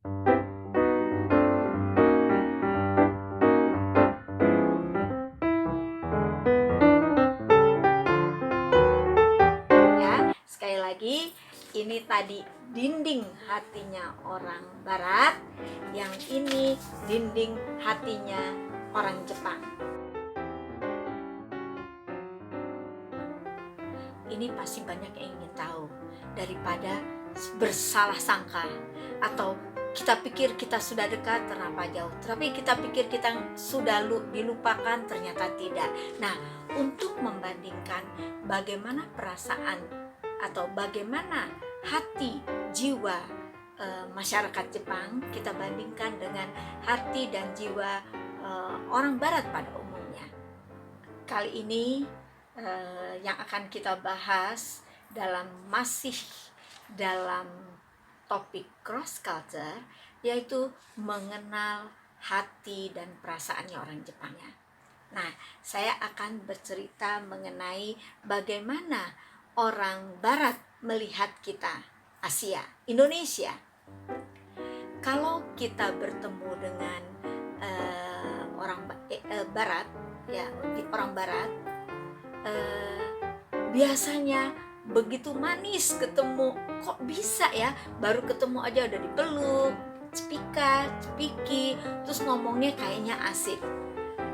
Ya, sekali lagi ini tadi dinding hatinya orang Barat, yang ini dinding hatinya orang Jepang. Ini pasti banyak yang ingin tahu, daripada bersalah sangka atau kita pikir kita sudah dekat ternyata jauh, tapi kita pikir kita sudah dilupakan ternyata tidak. Nah, untuk membandingkan bagaimana perasaan atau bagaimana hati jiwa masyarakat Jepang, kita bandingkan dengan hati dan jiwa orang Barat pada umumnya. Kali ini yang akan kita bahas masih dalam topik cross culture, yaitu mengenal hati dan perasaannya orang Jepang ya. Nah, saya akan bercerita mengenai bagaimana orang Barat melihat kita, Asia, Indonesia. Kalau kita bertemu dengan orang Barat, ya, orang Barat, biasanya begitu manis ketemu, kok bisa ya, baru ketemu aja udah dipeluk, cepiki, terus ngomongnya kayaknya asik.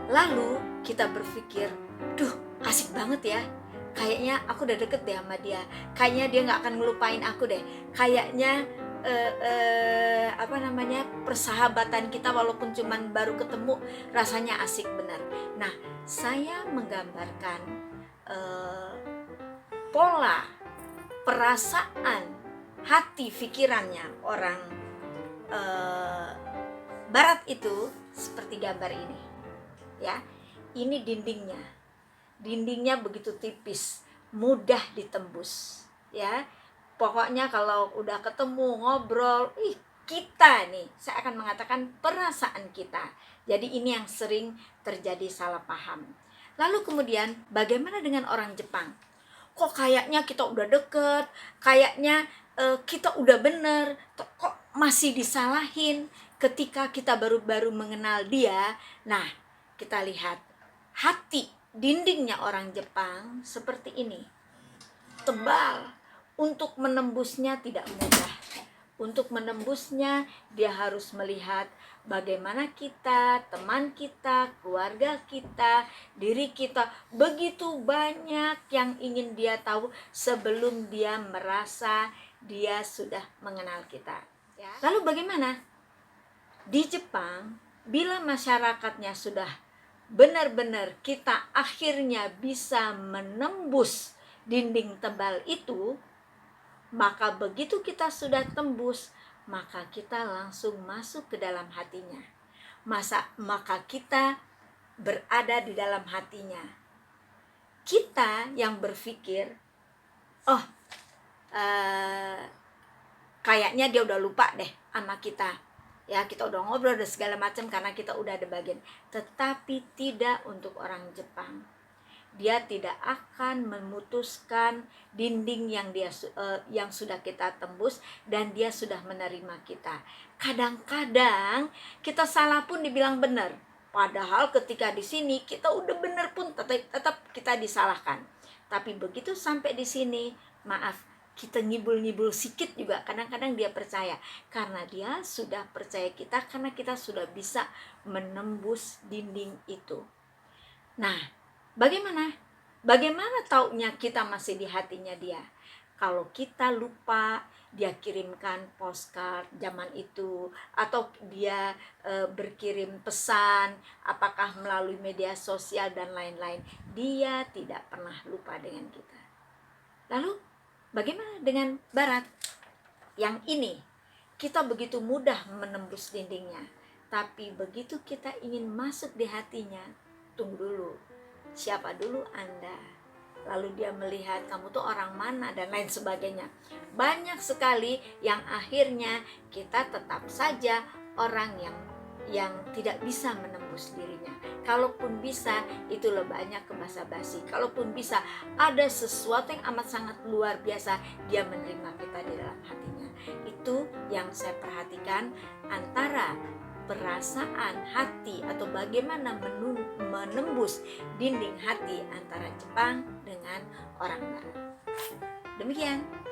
Lalu kita berpikir, duh asik banget ya, kayaknya aku udah deket deh sama dia, kayaknya dia gak akan ngelupain aku deh, kayaknya persahabatan kita walaupun cuman baru ketemu rasanya asik benar. Nah, saya menggambarkan pola perasaan hati pikirannya orang Barat itu seperti gambar ini ya. Ini dindingnya begitu tipis, mudah ditembus ya. Pokoknya kalau udah ketemu ngobrol, kita nih, saya akan mengatakan perasaan kita. Jadi ini yang sering terjadi salah paham. Lalu kemudian bagaimana dengan orang Jepang? Kok kayaknya kita udah deket, kayaknya kita udah bener, kok masih disalahin ketika kita baru-baru mengenal dia. Nah, kita lihat hati dindingnya orang Jepang seperti ini, tebal. Untuk menembusnya tidak mudah. Untuk menembusnya dia harus melihat bagaimana kita, teman kita, keluarga kita, diri kita, begitu banyak yang ingin dia tahu sebelum dia merasa dia sudah mengenal kita ya. Lalu bagaimana? Di Jepang, bila masyarakatnya sudah benar-benar kita akhirnya bisa menembus dinding tebal itu, maka begitu kita sudah tembus, maka kita langsung masuk ke dalam hatinya. Maka kita berada di dalam hatinya. Kita yang berpikir, kayaknya dia udah lupa deh sama kita. Ya, kita udah ngobrol dan segala macam karena kita udah ada bagian. Tetapi tidak untuk orang Jepang. Dia tidak akan memutuskan dinding yang sudah kita tembus dan dia sudah menerima kita. Kadang-kadang kita salah pun dibilang benar, padahal ketika di sini kita udah benar pun tetap kita disalahkan. Tapi begitu sampai di sini, maaf, kita ngibul-ngibul sikit juga kadang-kadang dia percaya, karena dia sudah percaya kita, karena kita sudah bisa menembus dinding itu. Nah, Bagaimana taunya kita masih di hatinya dia? Kalau kita lupa, dia kirimkan postcard zaman itu, atau dia berkirim pesan, apakah melalui media sosial dan lain-lain, dia tidak pernah lupa dengan kita. Lalu bagaimana dengan Barat? Yang ini, kita begitu mudah menembus dindingnya, tapi begitu kita ingin masuk di hatinya, tunggu dulu. Siapa dulu Anda? Lalu dia melihat kamu tuh orang mana dan lain sebagainya. Banyak sekali yang akhirnya kita tetap saja orang yang tidak bisa menembus dirinya. Kalaupun bisa, itu lebih banyak ke basa-basi. Kalaupun bisa, ada sesuatu yang amat sangat luar biasa, dia menerima kita di dalam hatinya. Itu yang saya perhatikan antara perasaan hati atau bagaimana menembus dinding hati antara Jepang dengan orang Barat. Demikian.